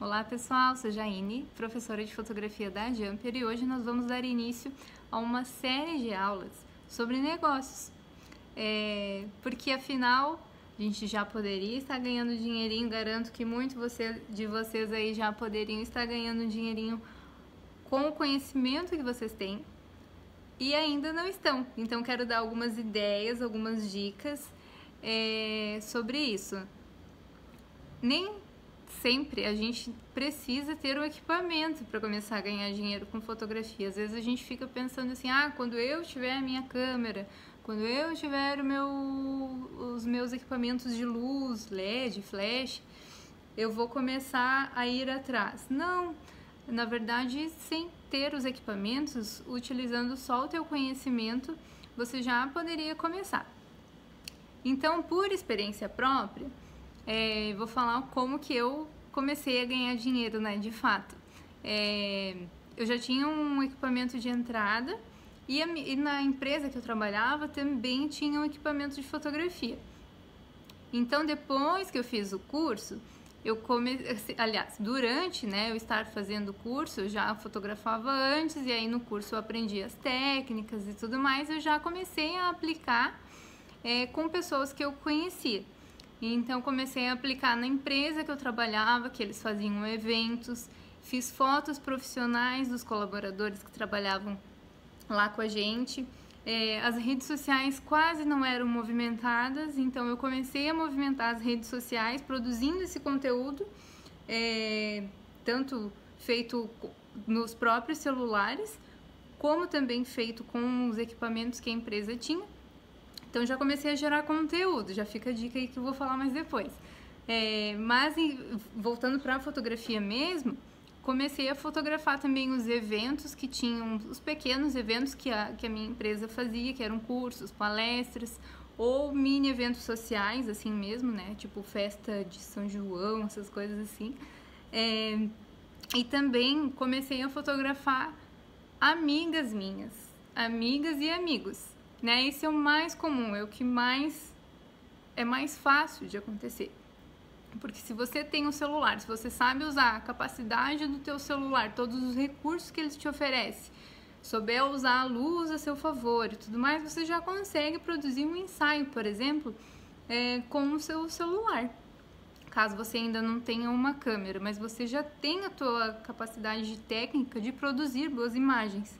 Olá pessoal, sou Jaine, professora de fotografia da Jumper, e hoje nós vamos dar início a uma série de aulas sobre negócios. Porque afinal a gente já poderia estar ganhando dinheirinho, garanto que muitos de vocês aí já poderiam estar ganhando dinheirinho com o conhecimento que vocês têm e ainda não estão. Então quero dar algumas ideias, algumas dicas sobre isso. Nem sempre a gente precisa ter um equipamento para começar a ganhar dinheiro com fotografia. Às vezes a gente fica pensando assim, quando eu tiver a minha câmera, quando eu tiver os meus equipamentos de luz, LED, flash, eu vou começar a ir atrás. Não, na verdade, sem ter os equipamentos, utilizando só o teu conhecimento, você já poderia começar. Então, por experiência própria, vou falar como que eu comecei a ganhar dinheiro, né, de fato. Eu já tinha um equipamento de entrada e na empresa que eu trabalhava também tinha um equipamento de fotografia. Então, depois que eu fiz o curso, durante, né, eu estar fazendo o curso, eu já fotografava antes, e aí no curso eu aprendi as técnicas e tudo mais, eu já comecei a aplicar com pessoas que eu conhecia. Então comecei a aplicar na empresa que eu trabalhava, que eles faziam eventos, fiz fotos profissionais dos colaboradores que trabalhavam lá com a gente. As redes sociais quase não eram movimentadas, então eu comecei a movimentar as redes sociais produzindo esse conteúdo, tanto feito nos próprios celulares, como também feito com os equipamentos que a empresa tinha. Então já comecei a gerar conteúdo, já fica a dica aí que eu vou falar mais depois. Mas voltando para a fotografia mesmo, comecei a fotografar também os eventos que tinham, os pequenos eventos que a minha empresa fazia, que eram cursos, palestras ou mini eventos sociais, assim mesmo, né? Tipo festa de São João, essas coisas assim. E também comecei a fotografar amigas minhas, amigas e amigos. Né? Esse é o mais comum, é o que é mais fácil de acontecer. Porque se você tem um celular, se você sabe usar a capacidade do teu celular, todos os recursos que ele te oferece, souber usar a luz a seu favor e tudo mais, você já consegue produzir um ensaio, por exemplo, com o seu celular. Caso você ainda não tenha uma câmera, mas você já tem a tua capacidade técnica de produzir boas imagens.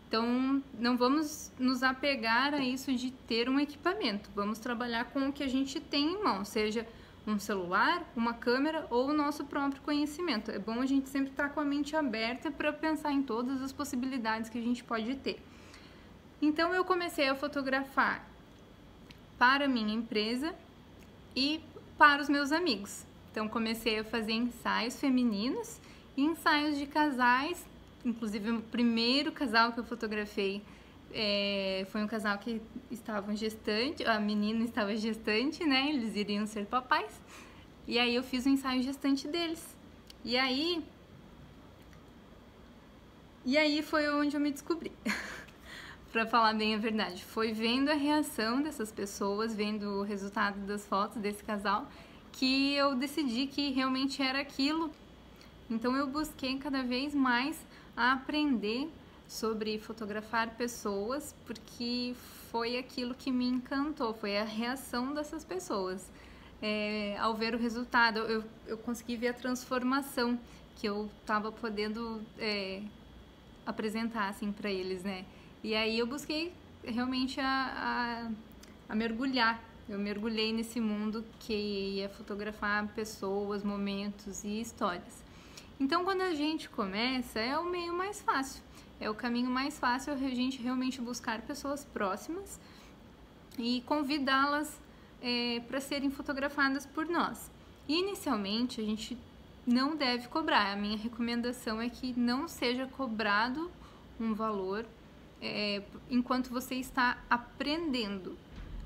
Então, não vamos nos apegar a isso de ter um equipamento. Vamos trabalhar com o que a gente tem em mão, seja um celular, uma câmera ou o nosso próprio conhecimento. É bom a gente sempre estar com a mente aberta para pensar em todas as possibilidades que a gente pode ter. Então, eu comecei a fotografar para a minha empresa e para os meus amigos. Então, comecei a fazer ensaios femininos e ensaios de casais. Inclusive, o primeiro casal que eu fotografei foi um casal que estavam gestante, a menina estava gestante, né? Eles iriam ser papais. E aí eu fiz o ensaio gestante deles. E aí foi onde eu me descobri. Para falar bem a verdade, foi vendo a reação dessas pessoas, vendo o resultado das fotos desse casal, que eu decidi que realmente era aquilo. Então eu busquei cada vez mais a aprender sobre fotografar pessoas, porque foi aquilo que me encantou, foi a reação dessas pessoas. Ao ver o resultado, eu consegui ver a transformação que eu estava podendo apresentar assim, para eles, né? E aí eu busquei realmente a mergulhar. Eu mergulhei nesse mundo que ia fotografar pessoas, momentos e histórias. Então, quando a gente começa, é o meio mais fácil, é o caminho mais fácil a gente realmente buscar pessoas próximas e convidá-las para serem fotografadas por nós. Inicialmente, a gente não deve cobrar, a minha recomendação é que não seja cobrado um valor enquanto você está aprendendo.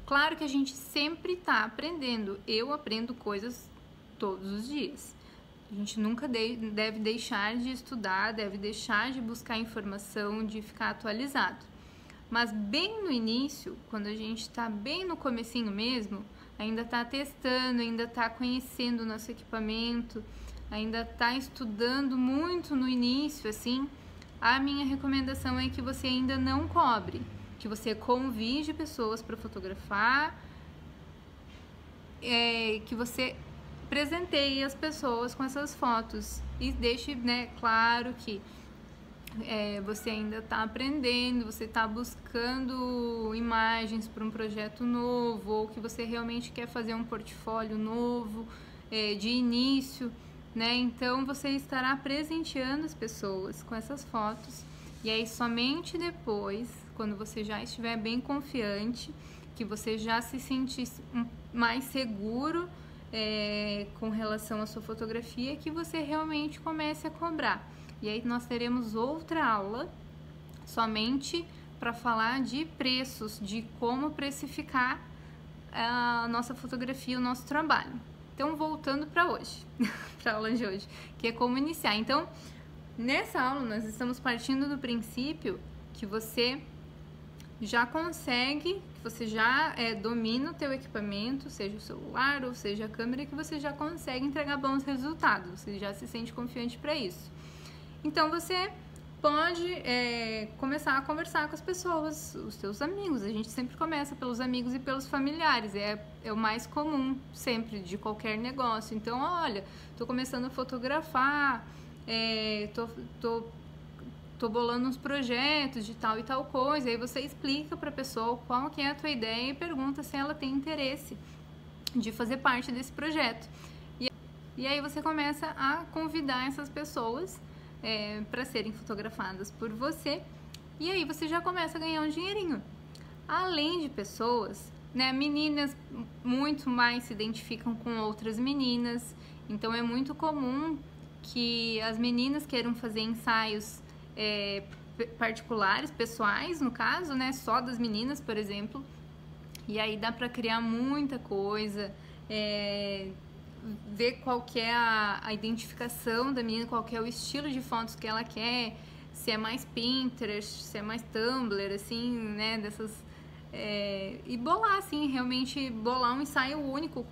Claro que a gente sempre está aprendendo, eu aprendo coisas todos os dias. A gente nunca deve deixar de estudar, deve deixar de buscar informação, de ficar atualizado. Mas bem no início, quando a gente está bem no comecinho mesmo, ainda está testando, ainda está conhecendo o nosso equipamento, ainda está estudando muito no início, assim, a minha recomendação é que você ainda não cobre, que você convide pessoas para fotografar, que você presenteie as pessoas com essas fotos e deixe, né, claro que você ainda está aprendendo, você está buscando imagens para um projeto novo, ou que você realmente quer fazer um portfólio novo, de início, né? Então você estará presenteando as pessoas com essas fotos, e aí somente depois, quando você já estiver bem confiante, que você já se sentir mais seguro com relação à sua fotografia, que você realmente comece a cobrar. E aí nós teremos outra aula somente para falar de preços, de como precificar a nossa fotografia, o nosso trabalho. Então, voltando para hoje, para a aula de hoje, que é como iniciar. Então, nessa aula nós estamos partindo do princípio que você já consegue, que você já domina o teu equipamento, seja o celular ou seja a câmera, que você já consegue entregar bons resultados, você já se sente confiante para isso. Então você pode começar a conversar com as pessoas, os teus amigos. A gente sempre começa pelos amigos e pelos familiares, é o mais comum sempre de qualquer negócio. Então, olha, tô começando a fotografar, tô bolando uns projetos de tal e tal coisa. Aí você explica para a pessoa qual que é a tua ideia e pergunta se ela tem interesse de fazer parte desse projeto. E aí você começa a convidar essas pessoas para serem fotografadas por você, e aí você já começa a ganhar um dinheirinho. Além de pessoas, né, meninas muito mais se identificam com outras meninas, então é muito comum que as meninas queiram fazer ensaios particulares, pessoais no caso, né, só das meninas, por exemplo, e aí dá para criar muita coisa, ver qual que é a identificação da menina, qual que é o estilo de fotos que ela quer, se é mais Pinterest, se é mais Tumblr, assim, né, dessas... e bolar, assim, realmente bolar um ensaio único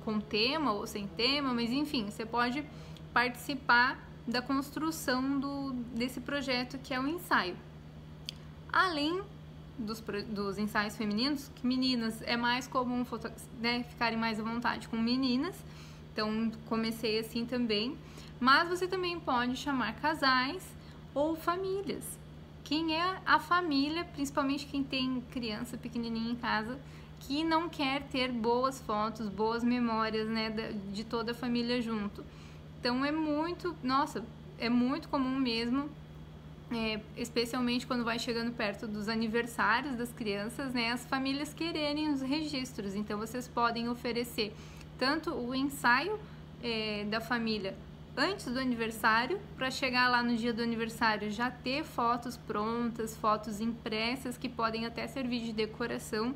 com tema ou sem tema, mas enfim, você pode participar da construção desse projeto que é o ensaio. Além dos ensaios femininos, que meninas é mais comum ficarem mais à vontade com meninas, então comecei assim também, mas você também pode chamar casais ou famílias. Quem é a família, principalmente quem tem criança pequenininha em casa, que não quer ter boas fotos, boas memórias, né, de toda a família junto. Então é muito comum mesmo, especialmente quando vai chegando perto dos aniversários das crianças, né, as famílias quererem os registros. Então vocês podem oferecer tanto o ensaio da família antes do aniversário, para chegar lá no dia do aniversário já ter fotos prontas, fotos impressas que podem até servir de decoração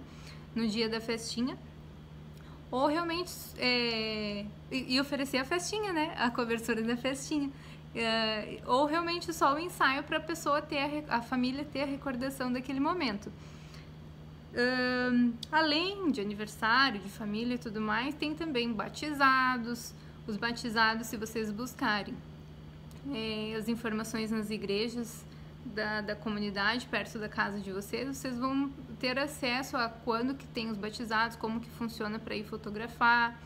no dia da festinha, ou realmente e oferecer a festinha, né, a cobertura da festinha. Ou realmente só o ensaio para a pessoa ter, a família ter a recordação daquele momento. Além de aniversário, de família e tudo mais, tem também batizados. Os batizados, se vocês buscarem as informações nas igrejas da comunidade perto da casa de vocês vão ter acesso a quando que tem os batizados, como que funciona para ir fotografar.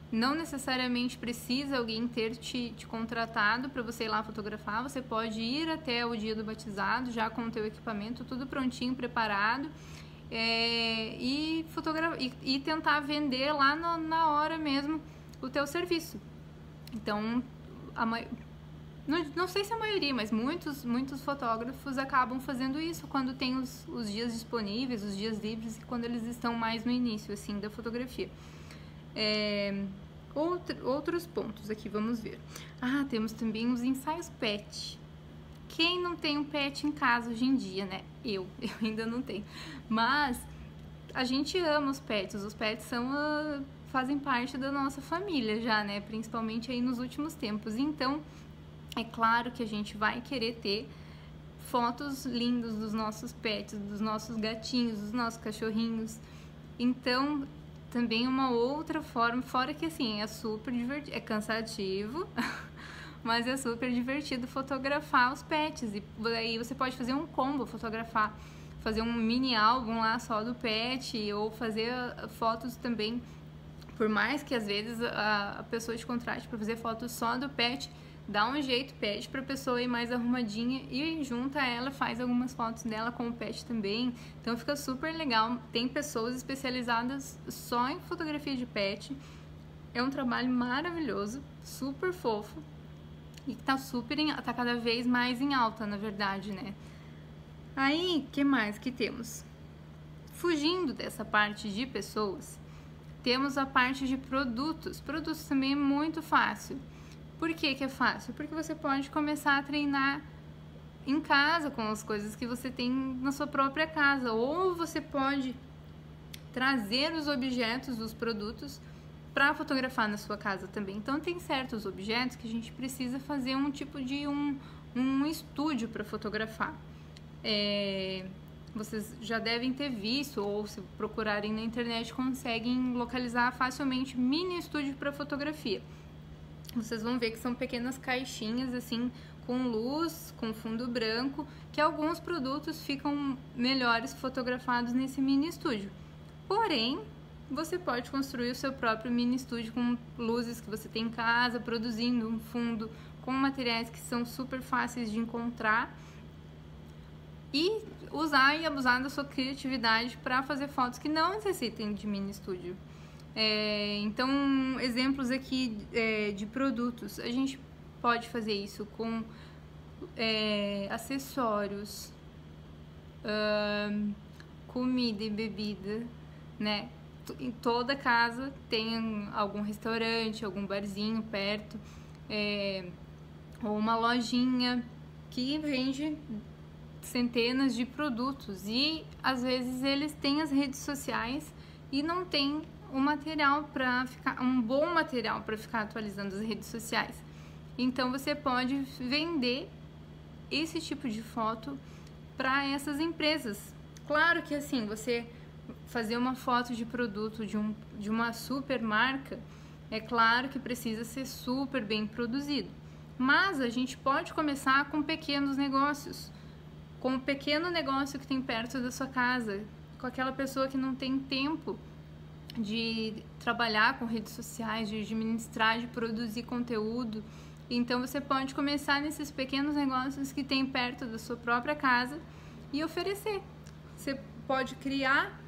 Não necessariamente precisa alguém ter te contratado para você ir lá fotografar, você pode ir até o dia do batizado já com o teu equipamento tudo prontinho, preparado, e tentar vender lá na hora mesmo o teu serviço. Então, não sei se a maioria, mas muitos fotógrafos acabam fazendo isso quando tem os dias disponíveis, os dias livres, e quando eles estão mais no início assim da fotografia. Outros pontos aqui, vamos ver. Temos também os ensaios pet. Quem não tem um pet em casa hoje em dia, né? Eu ainda não tenho. Mas a gente ama os pets fazem parte da nossa família já, né? Principalmente aí nos últimos tempos. Então, é claro que a gente vai querer ter fotos lindas dos nossos pets, dos nossos gatinhos, dos nossos cachorrinhos. Então, também uma outra forma, fora que assim, é super divertido, é cansativo, mas é super divertido fotografar os pets. E aí você pode fazer um combo, fazer um mini álbum lá só do pet, ou fazer fotos também, por mais que às vezes a pessoa te contrate para fazer fotos só do pet, dá um jeito, pede pra pessoa ir mais arrumadinha e junta ela, faz algumas fotos dela com o pet também. Então fica super legal. Tem pessoas especializadas só em fotografia de pet. É um trabalho maravilhoso, super fofo e que tá cada vez mais em alta, na verdade, né? Aí, que mais que temos? Fugindo dessa parte de pessoas, temos a parte de produtos. Produtos também é muito fácil. Por que que é fácil? Porque você pode começar a treinar em casa com as coisas que você tem na sua própria casa, ou você pode trazer os objetos, os produtos, para fotografar na sua casa também. Então tem certos objetos que a gente precisa fazer um tipo de um estúdio para fotografar. Vocês já devem ter visto, ou se procurarem na internet, conseguem localizar facilmente mini estúdio para fotografia. Vocês vão ver que são pequenas caixinhas assim, com luz, com fundo branco, que alguns produtos ficam melhores fotografados nesse mini estúdio. Porém, você pode construir o seu próprio mini estúdio com luzes que você tem em casa, produzindo um fundo com materiais que são super fáceis de encontrar e usar e abusar da sua criatividade para fazer fotos que não necessitem de mini estúdio. Então, exemplos aqui de produtos. A gente pode fazer isso com acessórios, comida e bebida, né? Em toda casa tem algum restaurante, algum barzinho perto, ou uma lojinha que vende centenas de produtos, e às vezes eles têm as redes sociais e não tem um bom material para ficar atualizando as redes sociais. Então você pode vender esse tipo de foto para essas empresas. Claro que assim, você fazer uma foto de produto de uma super marca, é claro que precisa ser super bem produzido. Mas a gente pode começar com pequenos negócios, com um pequeno negócio que tem perto da sua casa, com aquela pessoa que não tem tempo de trabalhar com redes sociais, de administrar, de produzir conteúdo. Então você pode começar nesses pequenos negócios que tem perto da sua própria casa e oferecer. Você pode criar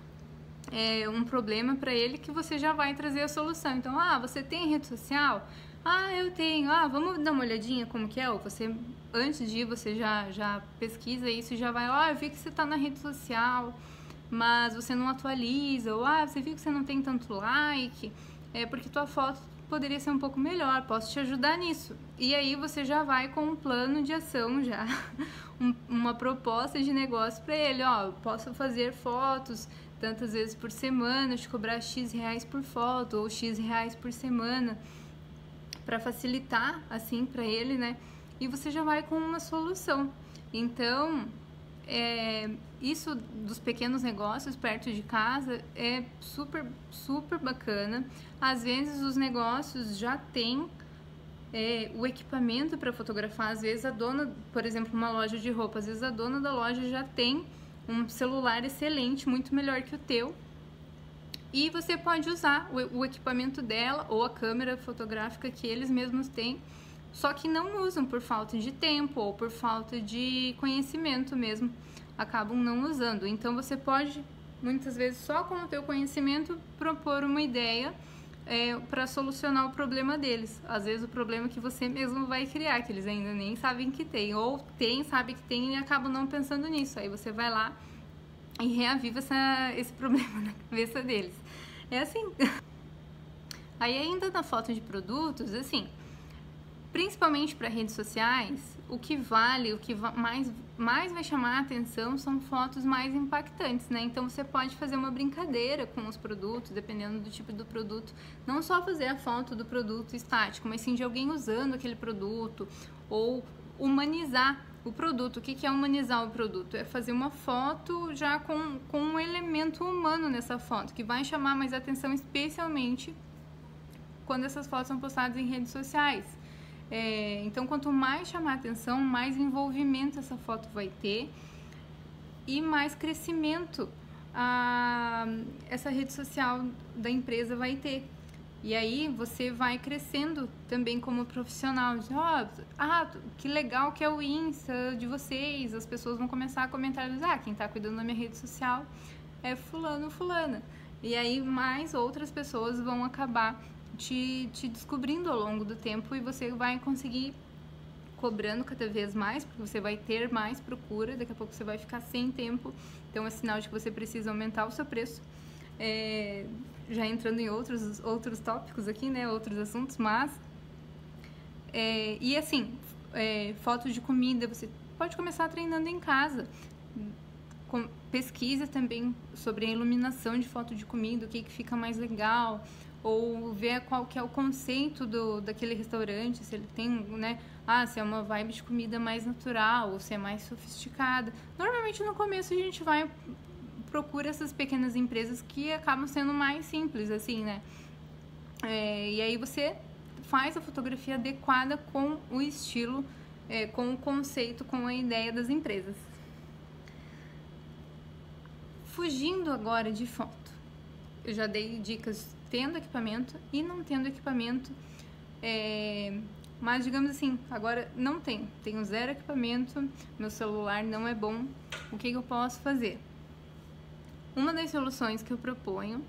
um problema para ele que você já vai trazer a solução. Então, você tem rede social? Eu tenho. Vamos dar uma olhadinha como que é? Ou você, antes de ir, você já pesquisa isso e já vai, eu vi que você está na rede social, mas você não atualiza, ou você viu que você não tem tanto like, porque tua foto poderia ser um pouco melhor, posso te ajudar nisso. E aí você já vai com um plano de ação, já uma proposta de negócio para ele, posso fazer fotos tantas vezes por semana, te cobrar X reais por foto, ou X reais por semana, para facilitar assim para ele, né? E você já vai com uma solução. Então, isso dos pequenos negócios perto de casa é super, super bacana. Às vezes os negócios já têm o equipamento para fotografar. Às vezes a dona, por exemplo, uma loja de roupa, às vezes a dona da loja já tem um celular excelente, muito melhor que o teu, e você pode usar o equipamento dela ou a câmera fotográfica que eles mesmos têm, só que não usam por falta de tempo ou por falta de conhecimento mesmo, acabam não usando. Então você pode, muitas vezes, só com o teu conhecimento, propor uma ideia para solucionar o problema deles. Às vezes o problema que você mesmo vai criar, que eles ainda nem sabem que tem, ou sabe que tem e acabam não pensando nisso. Aí você vai lá e reaviva esse problema na cabeça deles. É assim. Aí ainda na foto de produtos, assim, principalmente para redes sociais, o que mais vai chamar a atenção são fotos mais impactantes, né? Então você pode fazer uma brincadeira com os produtos, dependendo do tipo do produto. Não só fazer a foto do produto estático, mas sim de alguém usando aquele produto, ou humanizar O produto, o que é humanizar o produto? É fazer uma foto já com um elemento humano nessa foto, que vai chamar mais atenção, especialmente quando essas fotos são postadas em redes sociais. Então, quanto mais chamar atenção, mais envolvimento essa foto vai ter e mais crescimento essa rede social da empresa vai ter. E aí você vai crescendo também como profissional. Que legal que é o Insta de vocês. As pessoas vão começar a comentar, quem está cuidando da minha rede social é fulano, fulana. E aí mais outras pessoas vão acabar te descobrindo ao longo do tempo e você vai conseguir cobrando cada vez mais, porque você vai ter mais procura, daqui a pouco você vai ficar sem tempo, então é sinal de que você precisa aumentar o seu preço. Já entrando em outros tópicos aqui, né, outros assuntos, mas e assim, fotos de comida, você pode começar treinando em casa. Pesquisa também sobre a iluminação de foto de comida, o que fica mais legal, ou ver qual que é o conceito daquele restaurante, se ele tem, né, se é uma vibe de comida mais natural, ou se é mais sofisticada. Normalmente no começo a gente procura essas pequenas empresas que acabam sendo mais simples, assim, né? E aí você faz a fotografia adequada com o estilo, com o conceito, com a ideia das empresas. Fugindo agora de foto, eu já dei dicas tendo equipamento e não tendo equipamento, mas digamos assim, agora não tenho zero equipamento, meu celular não é bom, o que eu posso fazer? Uma das soluções que eu proponho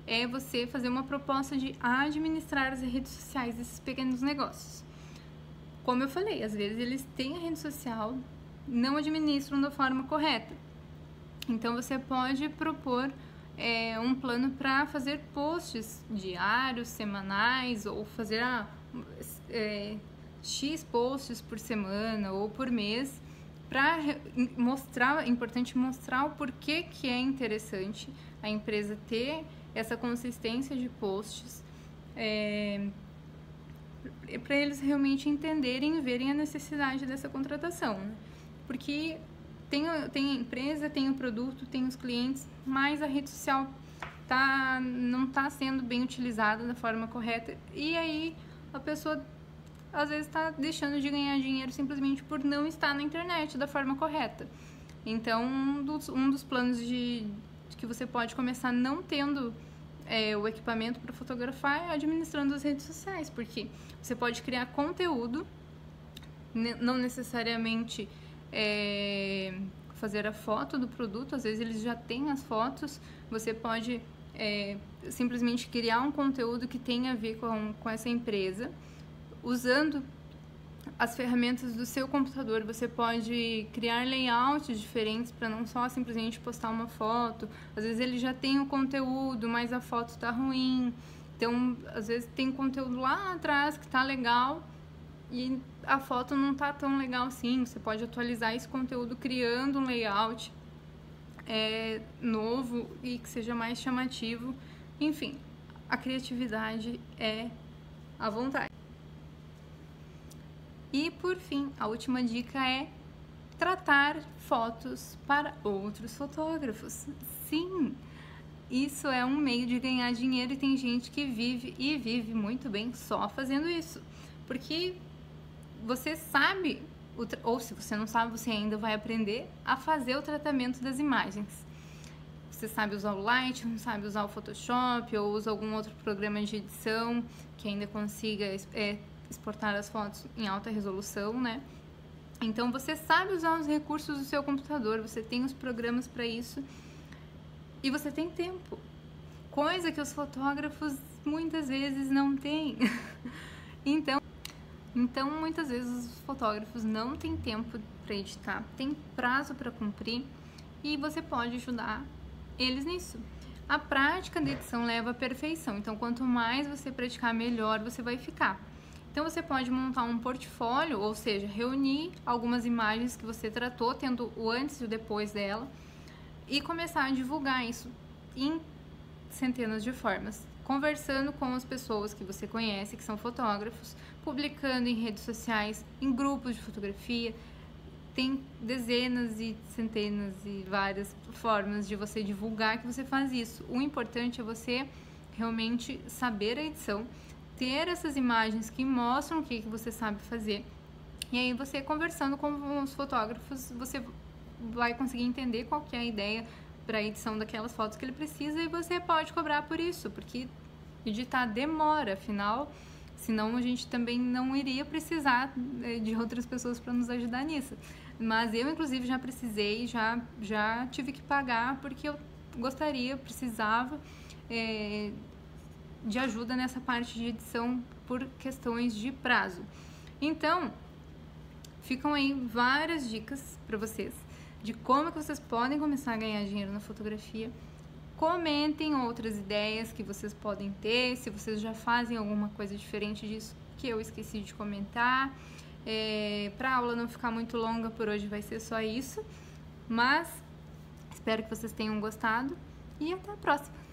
é você fazer uma proposta de administrar as redes sociais desses pequenos negócios. Como eu falei, às vezes eles têm a rede social, não administram da forma correta. Então você pode propor um plano para fazer posts diários, semanais, ou fazer X posts por semana ou por mês, para mostrar, é importante mostrar o porquê que é interessante a empresa ter essa consistência de posts, para eles realmente entenderem e verem a necessidade dessa contratação, né? Porque tem a empresa, tem o produto, tem os clientes, mas a rede social não está sendo bem utilizada da forma correta, e aí a pessoa às vezes está deixando de ganhar dinheiro simplesmente por não estar na internet da forma correta. Então, um dos planos que você pode começar não tendo o equipamento para fotografar é administrando as redes sociais, porque você pode criar conteúdo, não necessariamente fazer a foto do produto, às vezes eles já têm as fotos, você pode simplesmente criar um conteúdo que tenha a ver com essa empresa. Usando as ferramentas do seu computador, você pode criar layouts diferentes para não só simplesmente postar uma foto. Às vezes ele já tem o conteúdo, mas a foto está ruim. Então, às vezes tem conteúdo lá atrás que está legal e a foto não está tão legal assim. Você pode atualizar esse conteúdo criando um layout novo e que seja mais chamativo. Enfim, a criatividade é à vontade. E, por fim, a última dica é tratar fotos para outros fotógrafos. Sim, isso é um meio de ganhar dinheiro e tem gente que vive muito bem só fazendo isso. Porque você sabe, ou se você não sabe, você ainda vai aprender a fazer o tratamento das imagens. Você sabe usar o Lightroom, sabe usar o Photoshop ou usa algum outro programa de edição que ainda consiga exportar as fotos em alta resolução, né? Então você sabe usar os recursos do seu computador, você tem os programas para isso e você tem tempo, coisa que os fotógrafos muitas vezes não têm. Então muitas vezes os fotógrafos não têm tempo para editar, tem prazo para cumprir e você pode ajudar eles nisso. A prática da edição leva à perfeição, então quanto mais você praticar, melhor você vai ficar. Então você pode montar um portfólio, ou seja, reunir algumas imagens que você tratou, tendo o antes e o depois dela, e começar a divulgar isso em centenas de formas, conversando com as pessoas que você conhece, que são fotógrafos, publicando em redes sociais, em grupos de fotografia, tem dezenas e centenas e várias formas de você divulgar que você faz isso. O importante é você realmente saber a edição, ter essas imagens que mostram o que você sabe fazer. E aí você conversando com os fotógrafos, você vai conseguir entender qual que é a ideia para a edição daquelas fotos que ele precisa e você pode cobrar por isso, porque editar demora, afinal, senão a gente também não iria precisar de outras pessoas para nos ajudar nisso. Mas eu, inclusive, já precisei, já tive que pagar porque eu precisava de ajuda nessa parte de edição por questões de prazo. Então, ficam aí várias dicas para vocês de como que vocês podem começar a ganhar dinheiro na fotografia. Comentem outras ideias que vocês podem ter, se vocês já fazem alguma coisa diferente disso que eu esqueci de comentar. Para a aula não ficar muito longa, por hoje vai ser só isso, mas espero que vocês tenham gostado e até a próxima!